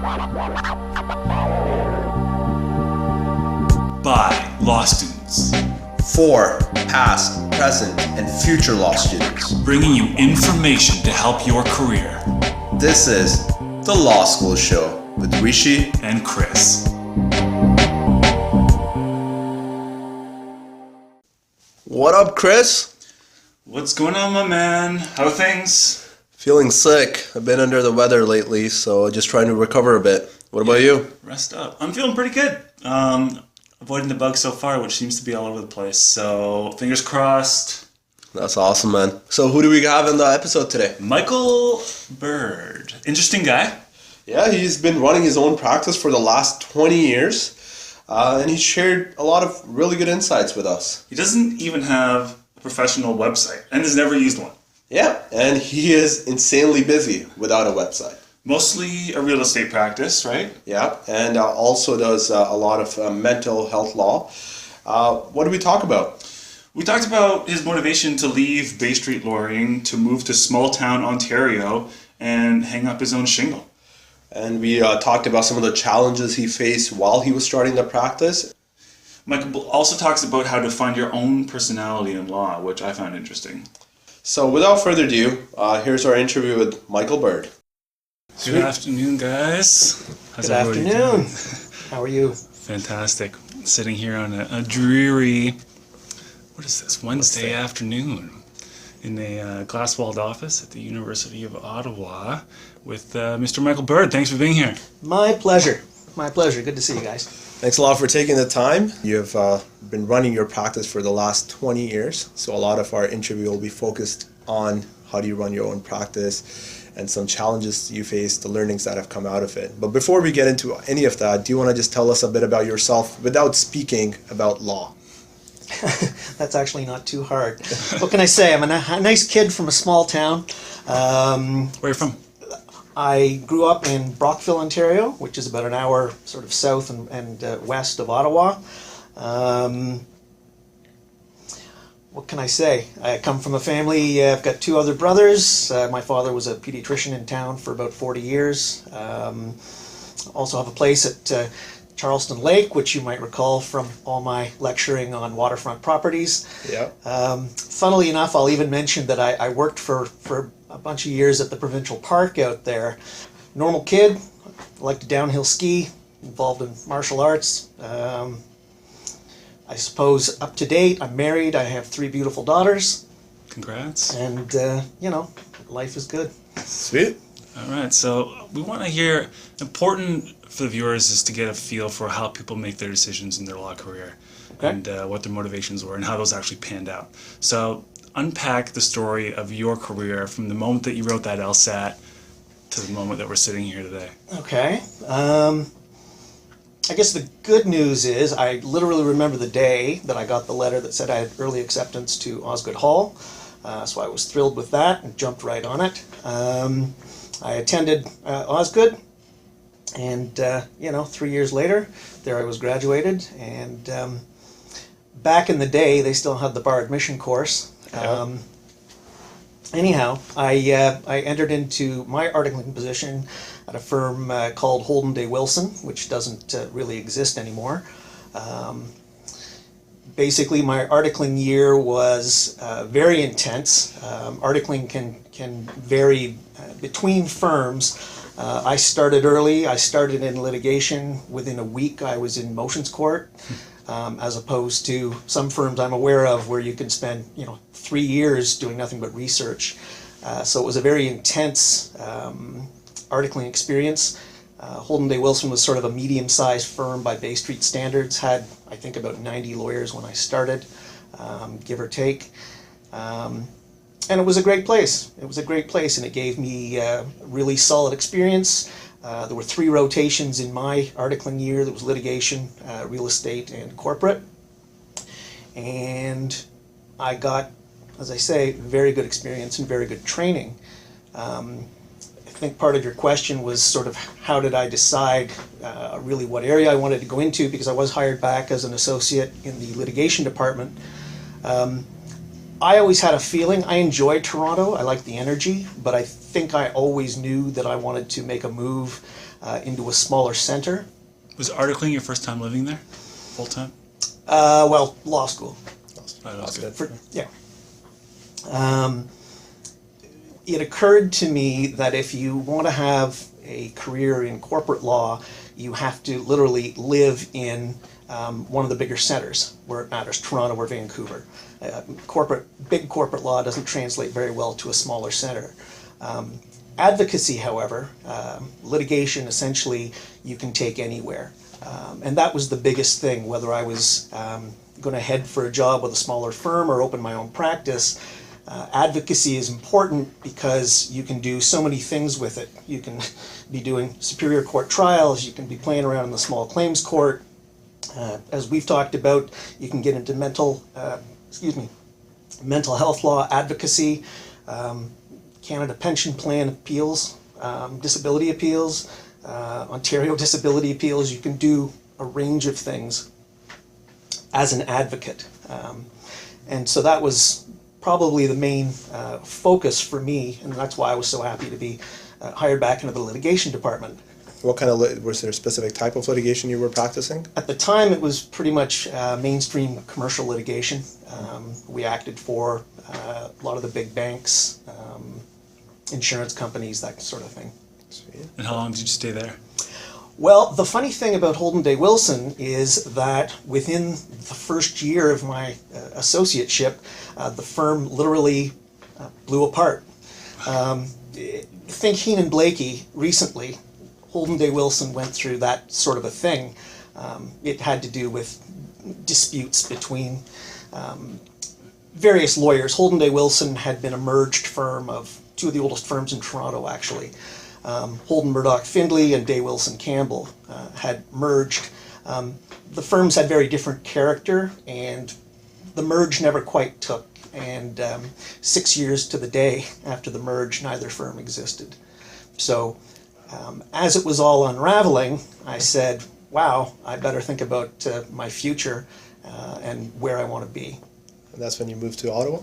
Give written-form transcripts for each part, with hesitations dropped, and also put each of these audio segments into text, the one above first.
By law students, For past, present, and future law students. bringing you information to help your career. This is The Law School Show with Rishi. And Chris. What up, Chris? What's going on, my man? How are things? Feeling sick. I've been under the weather lately, so just trying to recover a bit. What about you? Rest up. I'm feeling pretty good. Avoiding the bug so far, which seems to be all over the place. So, fingers crossed. That's awesome, man. So who do we have in the episode today? Michael Bird. Interesting guy. Yeah, he's been running his own practice for the last 20 years, and he shared a lot of really good insights with us. He doesn't even have a professional website and has never used one. Yeah, and he is insanely busy without a website. Mostly a real estate practice, right? Yeah, and also does a lot of mental health law. What did we talk about? We talked about his motivation to leave Bay Street lawyering to move to small town Ontario and hang up his own shingle. And we talked about some of the challenges he faced while he was starting the practice. Michael also talks about how to find your own personality in law, which I found interesting. So without further ado, here's our interview with Michael Bird. Good afternoon, guys. How's Good everybody afternoon. doing? How are you? Fantastic. Sitting here on a dreary, what is this, Wednesday afternoon in a glass-walled office at the University of Ottawa with Mr. Michael Bird. Thanks for being here. My pleasure. My pleasure. Good to see you guys. Thanks a lot for taking the time. You've been running your practice for the last 20 years, so a lot of our interview will be focused on how do you run your own practice and some challenges you face, the learnings that have come out of it. But before we get into any of that, do you want to just tell us a bit about yourself without speaking about law? That's actually not too hard. What can I say? I'm a nice kid from a small town. Where are you from? I grew up in Brockville, Ontario, which is about an hour sort of south and west of Ottawa. What can I say? I come from a family, I've got two other brothers. My father was a pediatrician in town for about 40 years. Also have a place at Charleston Lake, which you might recall from all my lecturing on waterfront properties. Yeah. Funnily enough, I'll even mention that I worked for a bunch of years at the provincial park out there. Normal kid, liked to downhill ski, involved in martial arts. I suppose up to date, I'm married, I have 3 beautiful daughters, Congrats. and life is good. Sweet. All right, so we want to hear, important for the viewers is to get a feel for how people make their decisions in their law career. Okay. And what their motivations were and how those actually panned out. So unpack the story of your career from the moment that you wrote that LSAT to the moment that we're sitting here today. Okay. I guess the good news is I literally remember the day that I got the letter that said I had early acceptance to Osgoode Hall. So I was thrilled with that and jumped right on it. I attended Osgoode, and 3 years later, there I was graduated. And back in the day, they still had the bar admission course. Anyhow, I entered into my articling position at a firm called Holden Day Wilson, which doesn't really exist anymore. Basically, my articling year was very intense. Articling can vary between firms. I started early. I started in litigation. Within a week, I was in motions court, as opposed to some firms I'm aware of where you can spend 3 years doing nothing but research. So it was a very intense articling experience. Holden Day Wilson was sort of a medium-sized firm by Bay Street standards, had I think about 90 lawyers when I started, give or take. And it was a great place. It was a great place, and it gave me really solid experience. There were 3 rotations in my articling year. There was litigation, real estate, and corporate. And I got, as I say, very good experience and very good training. I think part of your question was sort of how did I decide really what area I wanted to go into, because I was hired back as an associate in the litigation department. I always had a feeling, I enjoyed Toronto, I liked the energy, but I think I always knew that I wanted to make a move into a smaller center. Was articling your first time living there, full time? Well, law school. Right, that's good. Yeah. It occurred to me that if you want to have a career in corporate law, you have to literally live in one of the bigger centers where it matters, Toronto or Vancouver. Big corporate law doesn't translate very well to a smaller center. Advocacy, however, litigation, essentially, you can take anywhere. And that was the biggest thing, whether I was going to head for a job with a smaller firm or open my own practice. Advocacy is important because you can do so many things with it. You can be doing superior court trials, you can be playing around in the small claims court. As we've talked about, you can get into mental health law advocacy, Canada Pension Plan appeals, disability appeals, Ontario disability appeals. You can do a range of things as an advocate. And so that was probably the main focus for me, and that's why I was so happy to be hired back into the litigation department. What kind of, was there a specific type of litigation you were practicing? At the time, it was pretty much mainstream commercial litigation. We acted for a lot of the big banks, insurance companies, that sort of thing. Sweet. And how long did you stay there? Well, the funny thing about Holden Day Wilson is that within the first year of my associateship, the firm literally blew apart. Think Heenan Blakey recently. Holden Day Wilson went through that sort of a thing. It had to do with disputes between various lawyers. Holden Day Wilson had been a merged firm of two of the oldest firms in Toronto, actually. Holden Murdoch Findlay and Day Wilson Campbell had merged. The firms had very different character, and the merge never quite took. And 6 years to the day after the merge, neither firm existed. So as it was all unraveling, I said, wow, I better think about my future and where I want to be. And that's when you moved to Ottawa?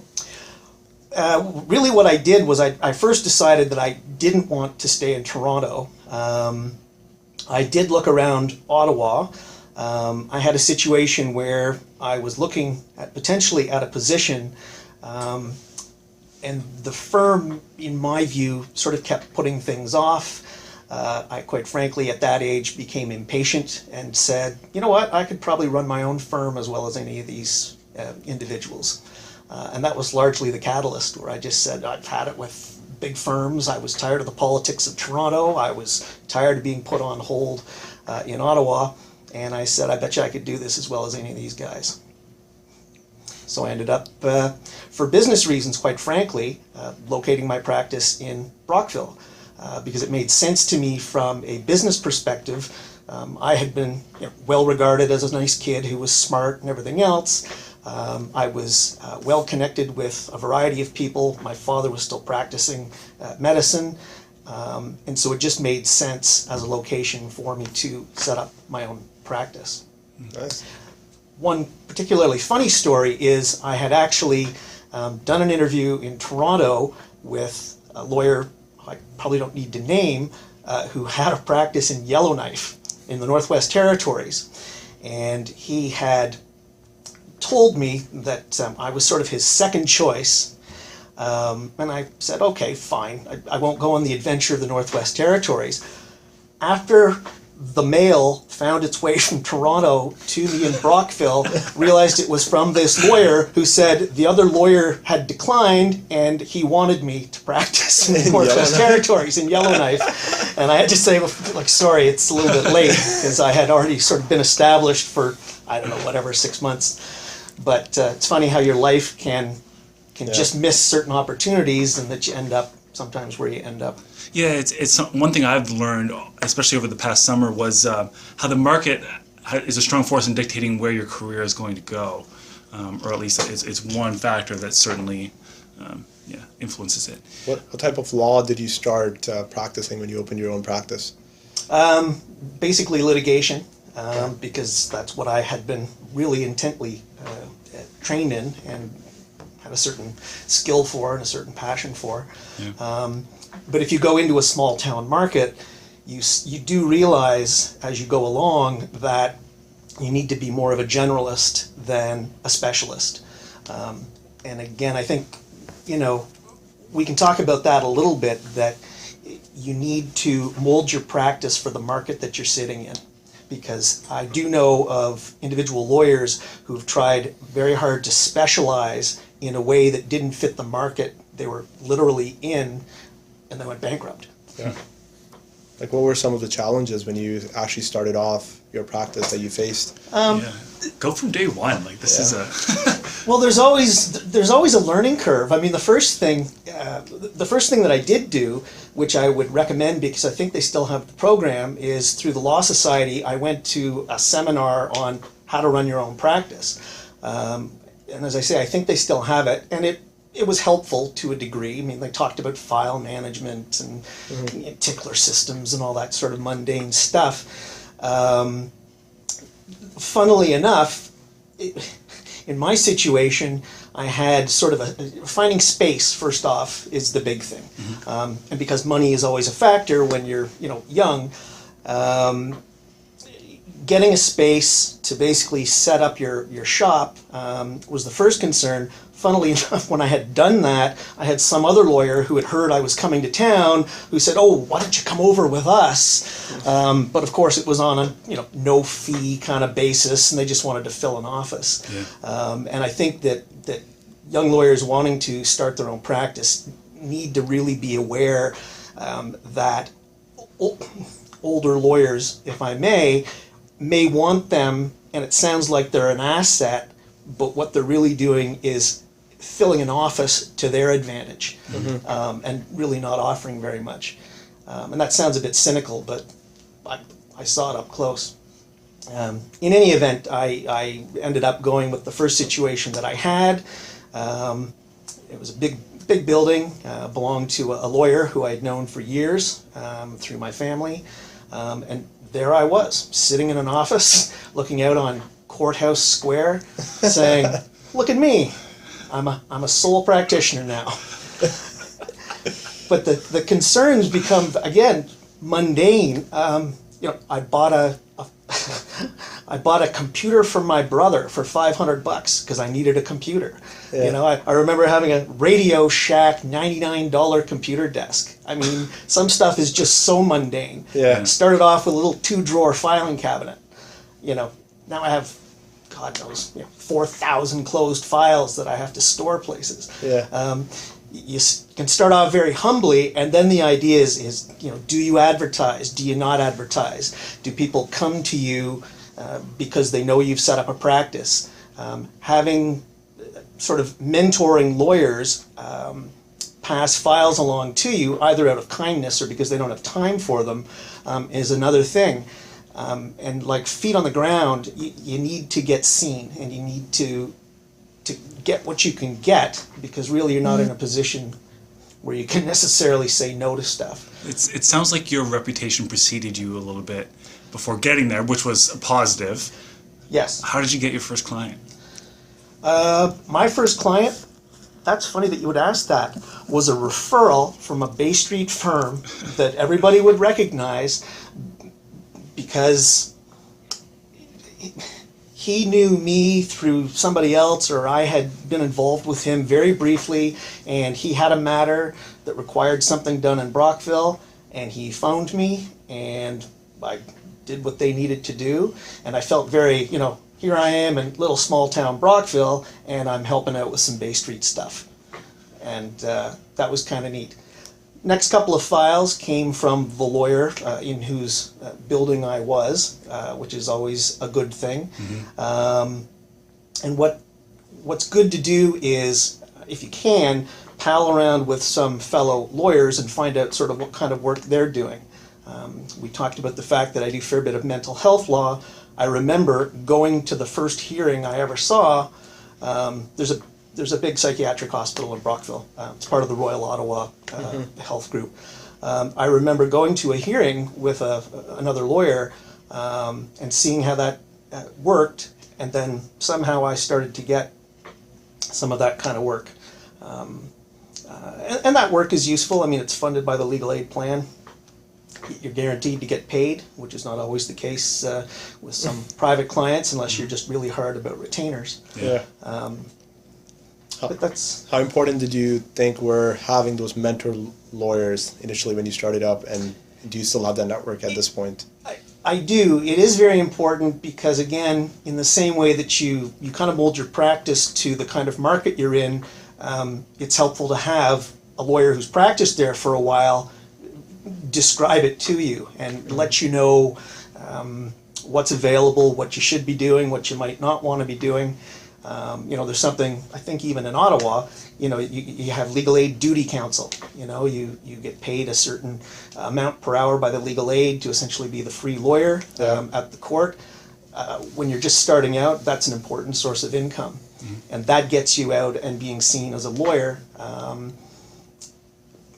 Really what I did was I first decided that I didn't want to stay in Toronto. I did look around Ottawa. I had a situation where I was looking at potentially at a position, and the firm, in my view, sort of kept putting things off. I quite frankly, at that age, became impatient and said, you know what, I could probably run my own firm as well as any of these individuals. And that was largely the catalyst, where I just said, I've had it with big firms. I was tired of the politics of Toronto. I was tired of being put on hold in Ottawa. And I said, I bet you I could do this as well as any of these guys. So I ended up, for business reasons, quite frankly, locating my practice in Brockville. Because it made sense to me from a business perspective. I had been well regarded as a nice kid who was smart and everything else. I was well connected with a variety of people. My father was still practicing medicine. And so it just made sense as a location for me to set up my own practice. Nice. One particularly funny story is I had actually done an interview in Toronto with a lawyer I probably don't need to name, who had a practice in Yellowknife in the Northwest Territories. And he had told me that I was sort of his second choice. And I said, okay, fine. I won't go on the adventure of the Northwest Territories. After the mail found its way from Toronto to me in Brockville, realized it was from this lawyer who said the other lawyer had declined and he wanted me to practice in the Northwest Territories in Yellowknife. And I had to say, like, sorry, it's a little bit late, because I had already sort of been established for, I don't know, whatever, 6 months. But it's funny how your life can just miss certain opportunities, and that you end up sometimes where you end up. Yeah, it's one thing I've learned, especially over the past summer, was how the market is a strong force in dictating where your career is going to go, or at least it's one factor that certainly influences it. What type of law did you start practicing when you opened your own practice? Basically litigation, because that's what I had been really intently trained in and had a certain skill for and a certain passion for. Yeah. But if you go into a small town market, you do realize as you go along that you need to be more of a generalist than a specialist. And again, I think, we can talk about that a little bit, that you need to mold your practice for the market that you're sitting in. Because I do know of individual lawyers who've tried very hard to specialize in a way that didn't fit the market they were literally in, and they went bankrupt. Yeah. Like, what were some of the challenges when you actually started off your practice that you faced? Yeah. Go from day one. Like, this is a... Well, there's always a learning curve. I mean, the first thing that I did do, which I would recommend because I think they still have the program, is through the Law Society, I went to a seminar on how to run your own practice. And as I say, I think they still have it, and it was helpful to a degree. I mean, they talked about file management and tickler systems and all that sort of mundane stuff. Funnily enough, in my situation, I had sort of finding space, first off, is the big thing. And because money is always a factor when you're young, getting a space to basically set up your shop was the first concern. Funnily enough, when I had done that, I had some other lawyer who had heard I was coming to town who said, "Oh, why don't you come over with us?" But of course, it was on a no fee kind of basis, and they just wanted to fill an office. Yeah. And I think that young lawyers wanting to start their own practice need to really be aware that older lawyers, if I may want them, and it sounds like they're an asset, but what they're really doing is filling an office to their advantage, and really not offering very much. And that sounds a bit cynical, but I saw it up close. In any event, I ended up going with the first situation that I had. It was a big building, belonged to a lawyer who I had known for years through my family. And there I was, sitting in an office, looking out on Courthouse Square, saying, "Look at me, I'm a sole practitioner now." But the concerns become, again, mundane. I bought a computer for my brother for $500 because I needed a computer. Yeah. I remember having a Radio Shack $99 computer desk. I mean, some stuff is just so mundane. Yeah. Started off with a little 2-drawer filing cabinet. Now I have, God knows, 4,000 closed files that I have to store places. Yeah. You can start off very humbly, and then the idea is do you advertise? Do you not advertise? Do people come to you because they know you've set up a practice? Having sort of mentoring lawyers pass files along to you, either out of kindness or because they don't have time for them, is another thing. And like feet on the ground, you need to get seen, and you need to get what you can get, because really you're not in a position where you can necessarily say no to stuff. It sounds like your reputation preceded you a little bit before getting there, which was a positive. Yes. How did you get your first client? My first client, that's funny that you would ask that, was a referral from a Bay Street firm that everybody would recognize because he knew me through somebody else, or I had been involved with him very briefly, and he had a matter that required something done in Brockville, and he phoned me, and I did what they needed to do, and I felt very, here I am in little small town Brockville, and I'm helping out with some Bay Street stuff. And that was kind of neat. Next couple of files came from the lawyer in whose building I was, which is always a good thing. And what's good to do is, if you can, pal around with some fellow lawyers and find out sort of what kind of work they're doing. We talked about the fact that I do a fair bit of mental health law. I remember going to the first hearing I ever saw. There's a big psychiatric hospital in Brockville. It's part of the Royal Ottawa Health Group. I remember going to a hearing with another lawyer and seeing how that worked, and then somehow I started to get some of that kind of work. And that work is useful. I mean, it's funded by the legal aid plan. You're guaranteed to get paid, which is not always the case with some private clients, unless you're just really hard about retainers. Yeah. But that's... How important did you think were having those mentor lawyers initially when you started up, and do you still have that network at this point? I do. It is very important because, again, in the same way that you kind of mold your practice to the kind of market you're in, it's helpful to have a lawyer who's practiced there for a while describe it to you and let you know what's available, what you should be doing, what you might not want to be doing. There's something, I think even in Ottawa, you have legal aid duty counsel. You get paid a certain amount per hour by the legal aid to essentially be the free lawyer at the court. When you're just starting out, that's an important source of income. Mm-hmm. And that gets you out and being seen as a lawyer. And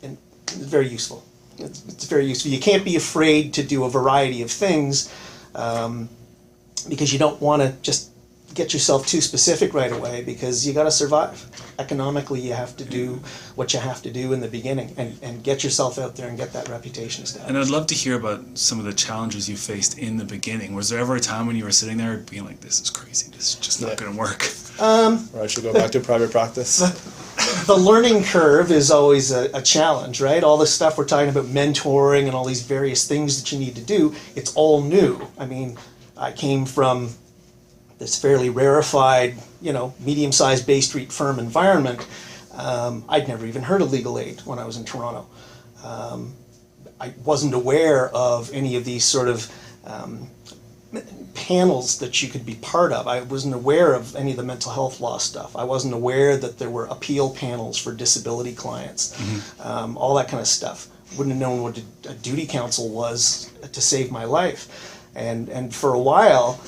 it's very useful. It's very useful. You can't be afraid to do a variety of things because you don't want to just get yourself too specific right away, because you got to survive. Economically, you have to do what you have to do in the beginning and get yourself out there and get that reputation established. And I'd love to hear about some of the challenges you faced in the beginning. Was there ever a time when you were sitting there being like, this is crazy, this is just not going to work? Or I should go back to private practice. The learning curve is always a challenge, right? All this stuff we're talking about, mentoring and all these various things that you need to do, it's all new. I mean, I came from this fairly rarefied, medium-sized Bay Street firm environment. I'd never even heard of legal aid when I was in Toronto. I wasn't aware of any of these sort of panels that you could be part of. I wasn't aware of any of the mental health law stuff. I wasn't aware that there were appeal panels for disability clients, all that kind of stuff. Wouldn't have known what a duty counsel was to save my life. And for a while,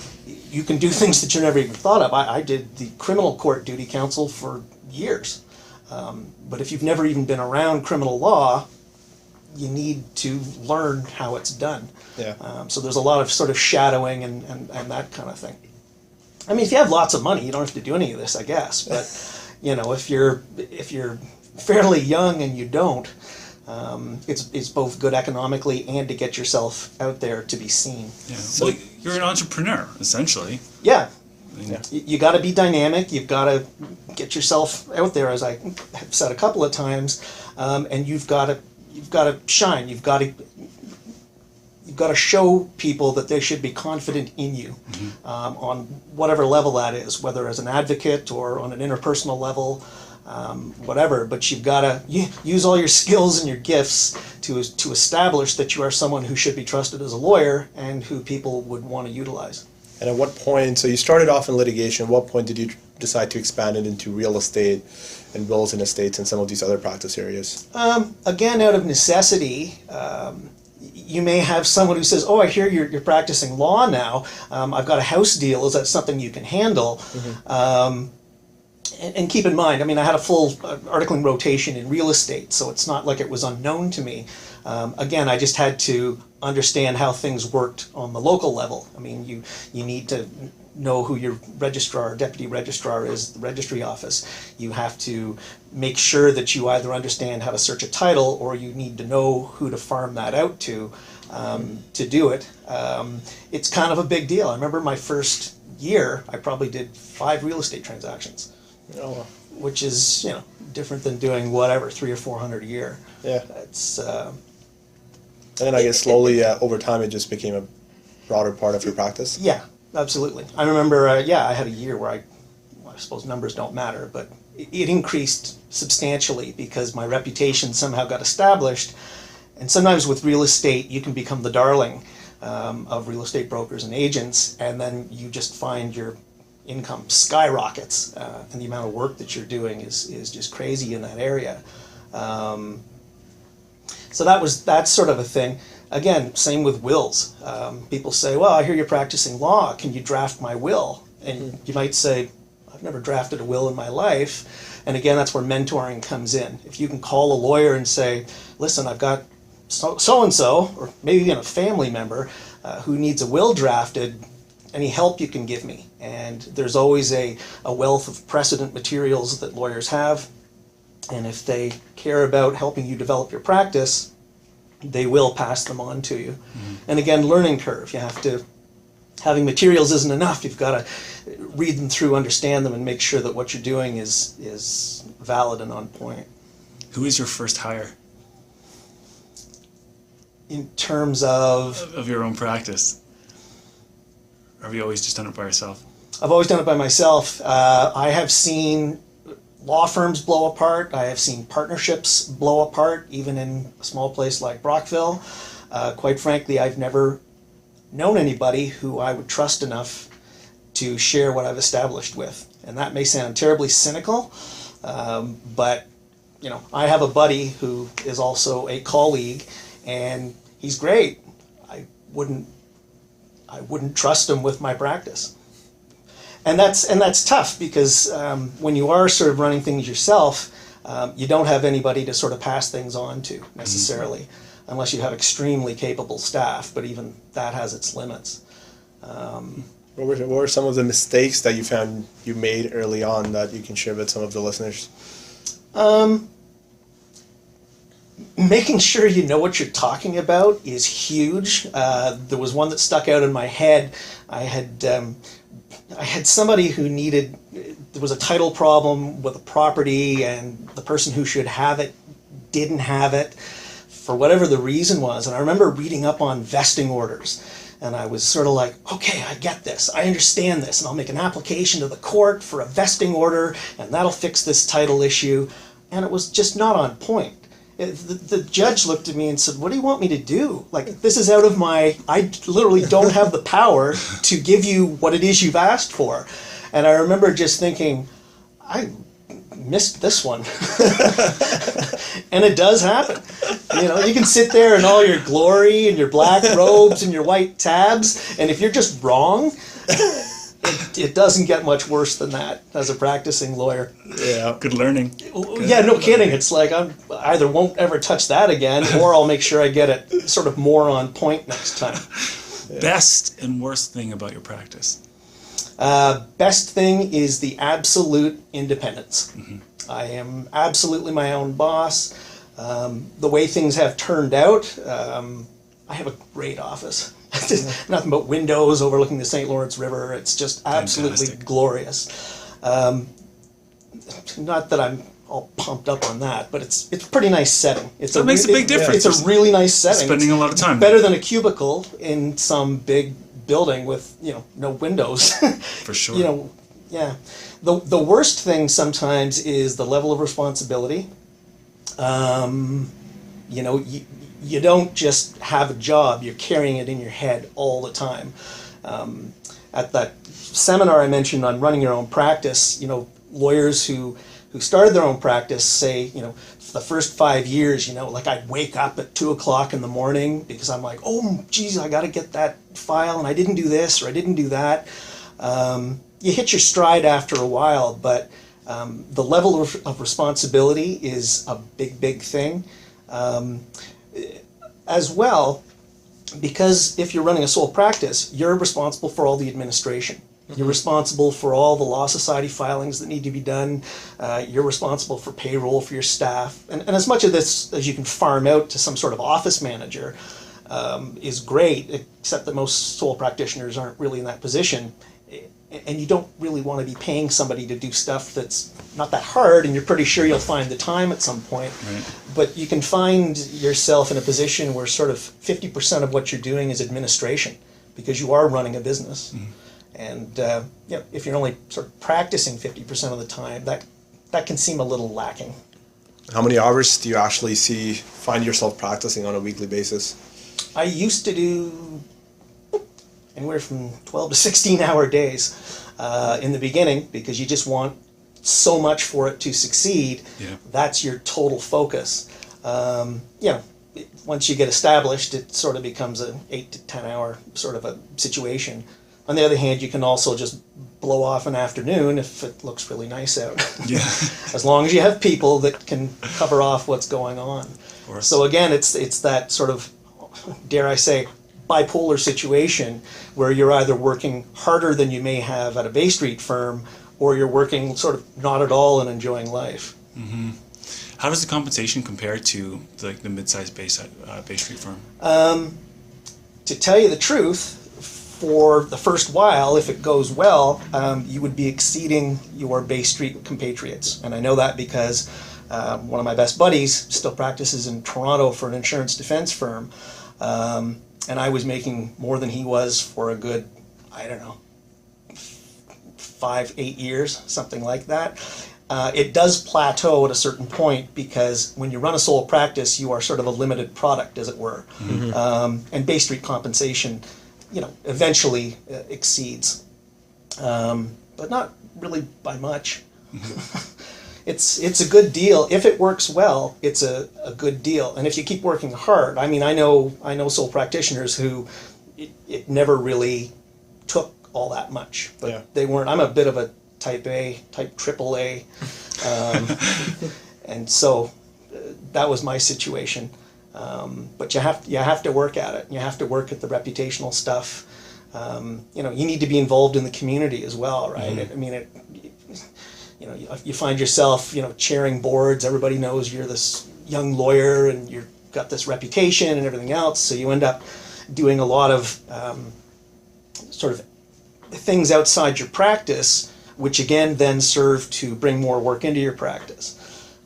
you can do things that you never even thought of. I did the criminal court duty counsel for years. But if you've never even been around criminal law, you need to learn how it's done. Yeah. So there's a lot of sort of shadowing and that kind of thing. I mean, if you have lots of money, you don't have to do any of this, I guess. But if you're fairly young and you don't, it's both good economically and to get yourself out there to be seen. Yeah. So you're an entrepreneur, essentially. Yeah. Yeah. You got to be dynamic. You've got to get yourself out there, as I have said a couple of times, and you've got to shine. You've got to show people that they should be confident in you, on whatever level that is, whether as an advocate or on an interpersonal level. Whatever, but you've got to use all your skills and your gifts to establish that you are someone who should be trusted as a lawyer and who people would want to utilize. And at what point, so you started off in litigation, at what point did you decide to expand it into real estate and wills and estates and some of these other practice areas? Again, out of necessity. You may have someone who says, oh, I hear you're practicing law now. I've got a house deal. Is that something you can handle? And keep in mind, I mean, I had a full articling rotation in real estate, so it's not like it was unknown to me. Again, I just had to understand how things worked on the local level. I mean, you need to know who your registrar or deputy registrar is, the registry office. You have to make sure that you either understand how to search a title or you need to know who to farm that out to do it. It's kind of a big deal. I remember my first year, I probably did 5 real estate transactions. Oh. Which is, different than doing whatever, 300 or 400 a year. Yeah. It's and then I guess slowly over time it just became a broader part of your practice. Yeah, absolutely. I remember, I had a year where I suppose numbers don't matter, but it increased substantially because my reputation somehow got established. And sometimes with real estate, you can become the darling of real estate brokers and agents, and then you just find your income skyrockets, and the amount of work that you're doing is just crazy in that area. So that's sort of a thing. Again, same with wills. People say, well, I hear you're practicing law. Can you draft my will? And you might say, I've never drafted a will in my life. And again, that's where mentoring comes in. If you can call a lawyer and say, listen, I've got so-and-so, or maybe even a family member who needs a will drafted, any help you can give me. And there's always a wealth of precedent materials that lawyers have. And if they care about helping you develop your practice, they will pass them on to you. And again, learning curve. You have to, having materials isn't enough. You've got to read them through, understand them, and make sure that what you're doing is valid and on point. Who is your first hire In terms of your own practice? Or have you always just done it by yourself? I've always done it by myself. I have seen law firms blow apart. I have seen partnerships blow apart, even in a small place like Brockville. Quite frankly, I've never known anybody who I would trust enough to share what I've established with. And that may sound terribly cynical, but you know, I have a buddy who is also a colleague, and he's great. I wouldn't trust him with my practice. And that's tough because when you are sort of running things yourself, you don't have anybody to sort of pass things on to necessarily, unless you have extremely capable staff. But even that has its limits. What were some of the mistakes that you found you made early on that you can share with some of the listeners? Making sure you know what you're talking about is huge. There was one that stuck out in my head. I had somebody who there was a title problem with a property, and the person who should have it didn't have it for whatever the reason was. And I remember reading up on vesting orders, and I was sort of like, okay, I get this, I understand this, and I'll make an application to the court for a vesting order, and that'll fix this title issue. And it was just not on point. The judge looked at me and said, what do you want me to do? Like, this is out of I literally don't have the power to give you what it is you've asked for. And I remember just thinking, I missed this one. And it does happen. You know, you can sit there in all your glory and your black robes and your white tabs, and if you're just wrong, it doesn't get much worse than that as a practicing lawyer. Yeah, good learning. Yeah, no kidding. It's like I either won't ever touch that again, or I'll make sure I get it sort of more on point next time. Yeah. Best and worst thing about your practice? Best thing is the absolute independence. I am absolutely my own boss. The way things have turned out, I have a great office. Nothing but windows overlooking the St. Lawrence River. It's just absolutely fantastic. Glorious. Not that I'm all pumped up on that, but it's a pretty nice setting. That makes a big difference. It's a really nice setting. Spending a lot of time. Better than a cubicle in some big building with no windows. For sure. Yeah. The worst thing sometimes is the level of responsibility. You don't just have a job, you're carrying it in your head all the time. At that seminar I mentioned on running your own practice, lawyers who started their own practice say, for the first 5 years, like I'd wake up at 2:00 in the morning because I'm like, oh, geez, I got to get that file and I didn't do this or I didn't do that. You hit your stride after a while, but the level of responsibility is a big, big thing. As well, because if you're running a sole practice, you're responsible for all the administration. You're responsible for all the law society filings that need to be done. You're responsible for payroll for your staff. And as much of this as you can farm out to some sort of office manager is great, except that most sole practitioners aren't really in that position. And you don't really want to be paying somebody to do stuff that's not that hard, and you're pretty sure you'll find the time at some point. Right. But you can find yourself in a position where sort of 50% of what you're doing is administration, because you are running a business. And if you're only sort of practicing 50% of the time, that can seem a little lacking. How many hours do you actually find yourself practicing on a weekly basis? I used to do anywhere from 12 to 16-hour days in the beginning, because you just want so much for it to succeed. Yeah. That's your total focus. Once you get established, it sort of becomes an 8 to 10 hour sort of a situation. On the other hand, you can also just blow off an afternoon if it looks really nice out. Yeah. As long as you have people that can cover off what's going on. So again, it's that sort of, dare I say, bipolar situation where you're either working harder than you may have at a Bay Street firm, or you're working sort of not at all and enjoying life. How does the compensation compare to the mid-sized Bay Street firm? To tell you the truth, for the first while, if it goes well, you would be exceeding your Bay Street compatriots. And I know that because one of my best buddies still practices in Toronto for an insurance defense firm. And I was making more than he was for a good, I don't know, 5-8 years, something like that. It does plateau at a certain point because when you run a sole practice, you are sort of a limited product, as it were. Mm-hmm. And Bay Street compensation, eventually exceeds, but not really by much. Mm-hmm. It's a good deal. If it works well, it's a good deal. And if you keep working hard, I mean, I know sole practitioners who it never really took all that much, but they weren't. I'm a bit of a type AAA, and so that was my situation. But you have to work at it. You have to work at the reputational stuff. You need to be involved in the community as well, right? Mm-hmm. I mean, you find yourself, chairing boards. Everybody knows you're this young lawyer and you've got this reputation and everything else. So you end up doing a lot of sort of things outside your practice, which again then serve to bring more work into your practice.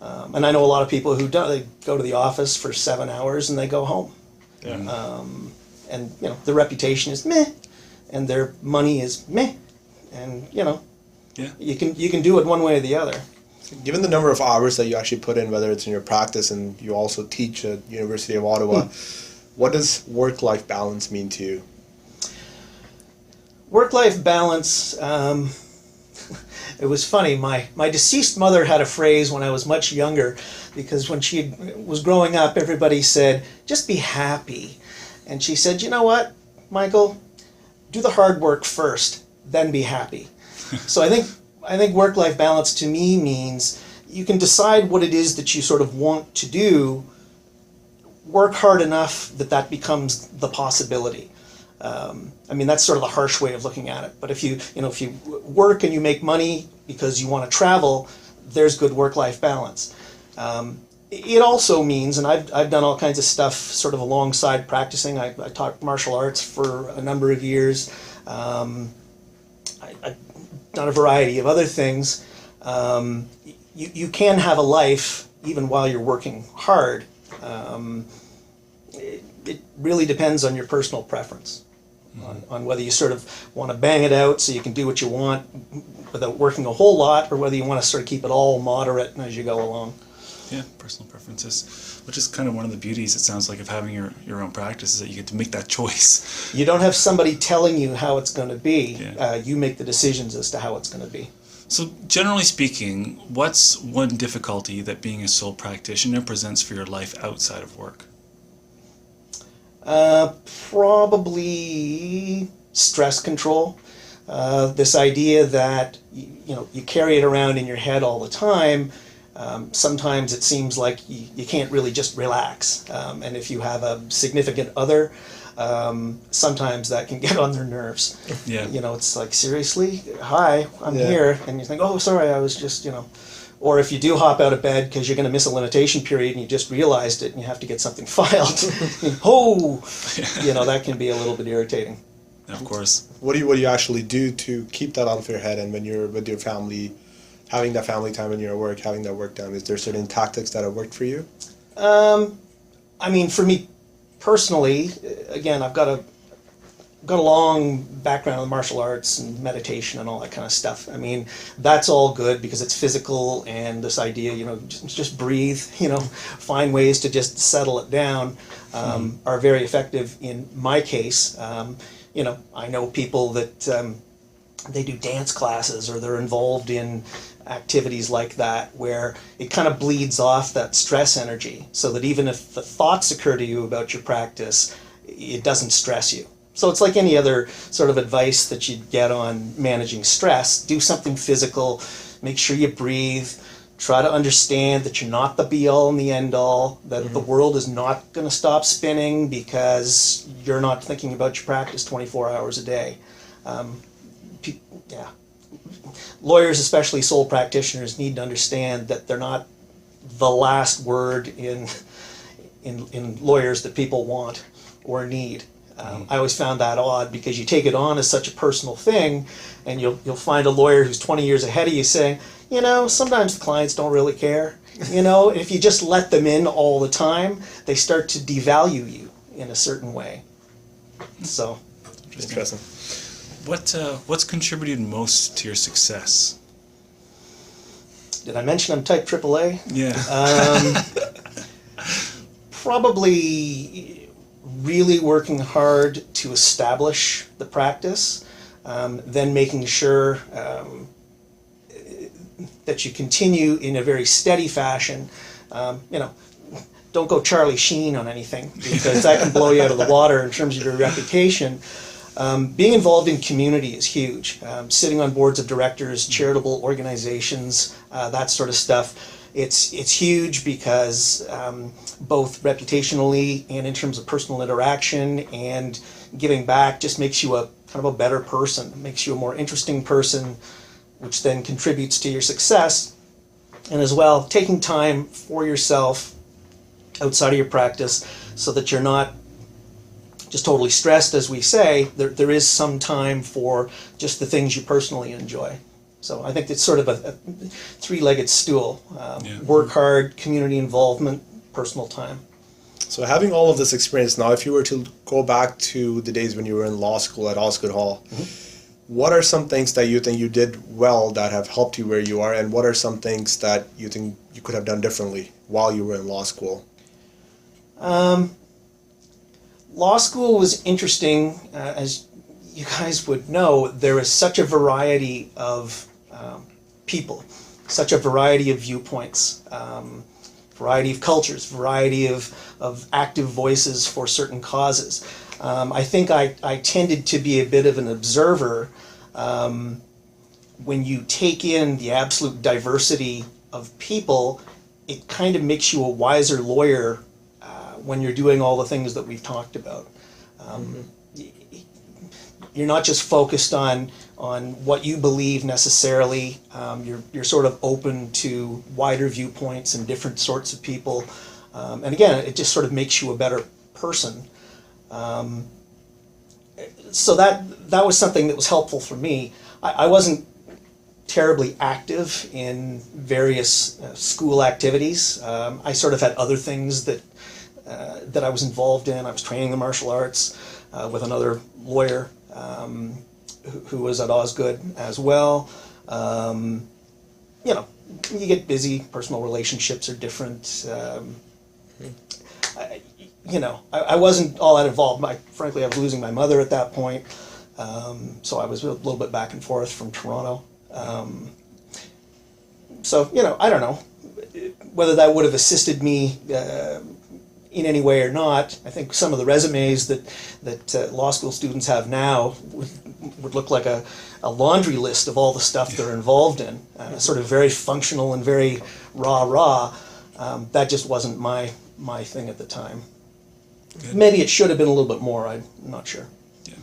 And I know a lot of people who they go to the office for 7 hours and they go home. Yeah. And their reputation is meh, and their money is meh, and you can do it one way or the other. Given the number of hours that you actually put in, whether it's in your practice and you also teach at University of Ottawa, what does work-life balance mean to you? Work-life balance, it was funny. My deceased mother had a phrase when I was much younger, because when she was growing up, everybody said, just be happy. And she said, you know what, Michael, do the hard work first, then be happy. So I think work-life balance to me means you can decide what it is that you sort of want to do, work hard enough that becomes the possibility. I mean, that's sort of the harsh way of looking at it. But if you work and you make money because you want to travel, there's good work-life balance. It also means, and I've done all kinds of stuff sort of alongside practicing. I taught martial arts for a number of years. I've done a variety of other things. You can have a life even while you're working hard. It really depends on your personal preference, on whether you sort of want to bang it out so you can do what you want without working a whole lot, or whether you want to sort of keep it all moderate as you go along. Yeah, personal preferences, which is kind of one of the beauties, it sounds like, of having your own practice, is that you get to make that choice. You don't have somebody telling you how it's going to be. Yeah. You make the decisions as to how it's going to be. So generally speaking, what's one difficulty that being a sole practitioner presents for your life outside of work? Probably stress control. This idea that you carry it around in your head all the time. Sometimes it seems like you can't really just relax. And if you have a significant other, sometimes that can get on their nerves. Yeah. It's like, seriously? Hi, I'm here. And you think, oh, sorry, I was just, Or if you do hop out of bed because you're going to miss a limitation period and you just realized it and you have to get something filed. That can be a little bit irritating. Of course. What do you actually do to keep that out of your head, and when you're with your family, having that family time when you're at work, having that work done? Is there certain tactics that have worked for you? I mean, for me personally, again, I've got a long background in martial arts and meditation and all that kind of stuff. I mean, that's all good because it's physical, and this idea, just breathe, find ways to just settle it down, are very effective in my case. I know people that they do dance classes, or they're involved in activities like that where it kind of bleeds off that stress energy, so that even if the thoughts occur to you about your practice, it doesn't stress you. So it's like any other sort of advice that you'd get on managing stress. Do something physical, make sure you breathe, try to understand that you're not the be-all and the end-all, that the world is not going to stop spinning because you're not thinking about your practice 24 hours a day. Lawyers, especially sole practitioners, need to understand that they're not the last word in lawyers that people want or need. I always found that odd because you take it on as such a personal thing, and you'll find a lawyer who's 20 years ahead of you saying, sometimes the clients don't really care. If you just let them in all the time, they start to devalue you in a certain way. So, Interesting. What's contributed most to your success? Did I mention I'm type AAA? Yeah. Probably really working hard to establish the practice, then making sure that you continue in a very steady fashion. Don't go Charlie Sheen on anything, because that can blow you out of the water in terms of your reputation. Being involved in community is huge. Sitting on boards of directors, charitable organizations, that sort of stuff. It's huge because both reputationally and in terms of personal interaction and giving back just makes you a kind of a better person, makes you a more interesting person, which then contributes to your success. And as well, taking time for yourself outside of your practice so that you're not just totally stressed, as we say. There is some time for just the things you personally enjoy. So I think it's sort of a three-legged stool. Work hard, community involvement, personal time. So having all of this experience now, if you were to go back to the days when you were in law school at Osgoode Hall, what are some things that you think you did well that have helped you where you are, and what are some things that you think you could have done differently while you were in law school? Law school was interesting. As you guys would know, there is such a variety of people, such a variety of viewpoints, variety of cultures, variety of active voices for certain causes. I think I tended to be a bit of an observer. When you take in the absolute diversity of people, it kind of makes you a wiser lawyer when you're doing all the things that we've talked about. You're not just focused on what you believe necessarily. You're sort of open to wider viewpoints and different sorts of people. And again, it just sort of makes you a better person. So that was something that was helpful for me. I wasn't terribly active in various school activities. I sort of had other things that I was involved in. I was training the martial arts with another lawyer who was at Osgoode as well. You get busy. Personal relationships are different. I wasn't all that involved. Frankly, I was losing my mother at that point, so I was a little bit back and forth from Toronto. I don't know whether that would have assisted me in any way or not. I think some of the resumes that law school students have now would look like a laundry list of all the stuff they're involved in, sort of very functional and very raw. That just wasn't my thing at the time. Good. Maybe it should have been a little bit more. I'm not sure. Yeah.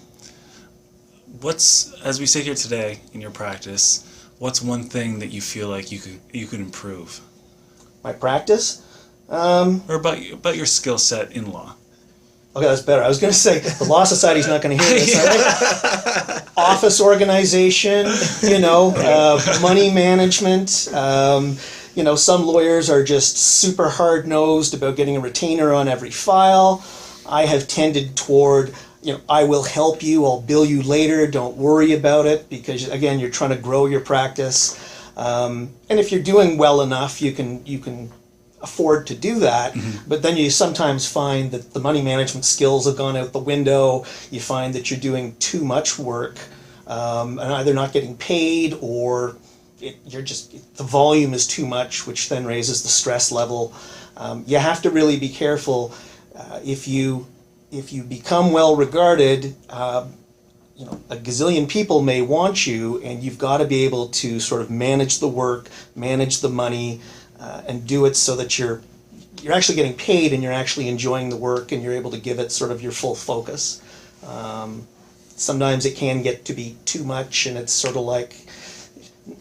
As we sit here today in your practice, what's one thing that you feel like you could improve? My practice? Or about your skill set in law. Okay, that's better. I was going to say the Law Society's not going to hear this. Right? Office organization, money management. Some lawyers are just super hard-nosed about getting a retainer on every file. I have tended toward, I will help you, I'll bill you later, don't worry about it, because again, you're trying to grow your practice. And if you're doing well enough, you can afford to do that, but then you sometimes find that the money management skills have gone out the window. You find that you're doing too much work, and either not getting paid or the volume is too much, which then raises the stress level. You have to really be careful. If you become well regarded, a gazillion people may want you, and you've got to be able to sort of manage the work, manage the money, and do it so that you're actually getting paid and you're actually enjoying the work and you're able to give it sort of your full focus. Sometimes it can get to be too much, and it's sort of like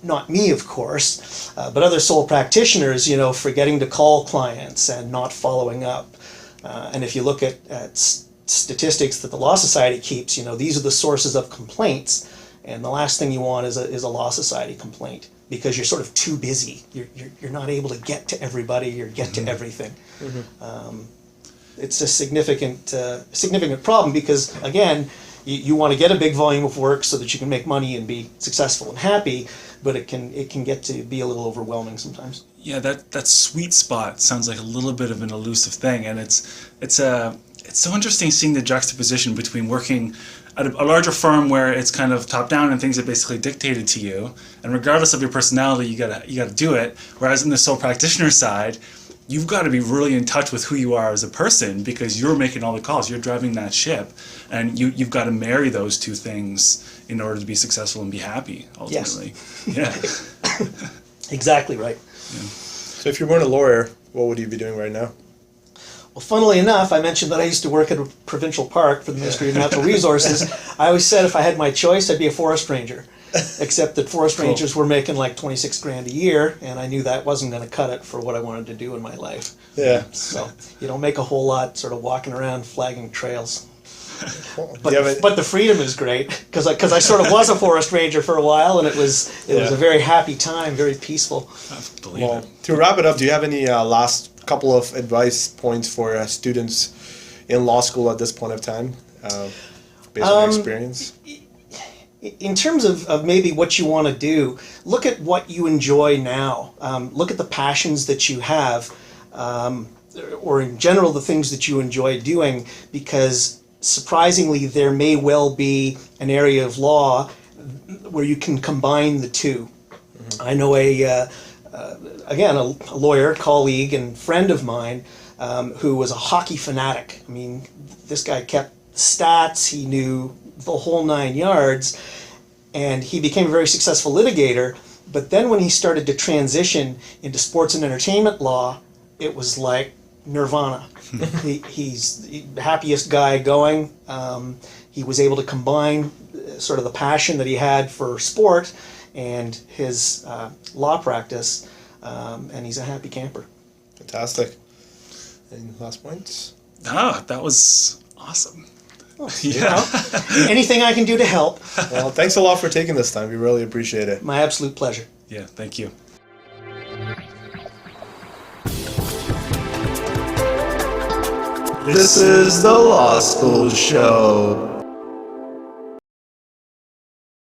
not me, of course, but other sole practitioners, forgetting to call clients and not following up. And if you look at statistics that the Law Society keeps, these are the sources of complaints. And the last thing you want is a Law Society complaint, because you're sort of too busy. You're not able to get to everybody or get to everything. It's a significant problem, because, again, you want to get a big volume of work so that you can make money and be successful and happy, but it can get to be a little overwhelming sometimes. Yeah, that sweet spot sounds like a little bit of an elusive thing, and it's so interesting seeing the juxtaposition between working at a larger firm where it's kind of top down and things are basically dictated to you, and regardless of your personality, you gotta do it. Whereas in the sole practitioner side, you've got to be really in touch with who you are as a person, because you're making all the calls, you're driving that ship, and you've got to marry those two things in order to be successful and be happy ultimately. Yes. Yeah. Exactly right. Yeah. So if you weren't a lawyer, what would you be doing right now? Well, funnily enough, I mentioned that I used to work at a provincial park for the Ministry of Natural Resources. I always said if I had my choice, I'd be a forest ranger. Except that forest rangers were making like 26 grand a year, and I knew that wasn't going to cut it for what I wanted to do in my life. Yeah. So you don't make a whole lot sort of walking around flagging trails. But the freedom is great, because I sort of was a forest ranger for a while, and it was a very happy time, very peaceful. I believe it. to wrap it up, do you have any last couple of advice points for students in law school at this point of time, based on your experience? In terms of maybe what you want to do, look at what you enjoy now. Look at the passions that you have, or in general the things that you enjoy doing, because surprisingly there may well be an area of law where you can combine the two. I know a lawyer, colleague and friend of mine, who was a hockey fanatic. I mean, this guy kept stats, he knew the whole 9 yards, and he became a very successful litigator. But then when he started to transition into sports and entertainment law, it was like nirvana. He's the happiest guy going. He was able to combine sort of the passion that he had for sport and his law practice, and he's a happy camper. Fantastic. Any last points? That was awesome. Well, Yeah. Anything I can do to help. Well, thanks a lot for taking this time. We really appreciate it. My absolute pleasure. Yeah, thank you. This is the Law School Show.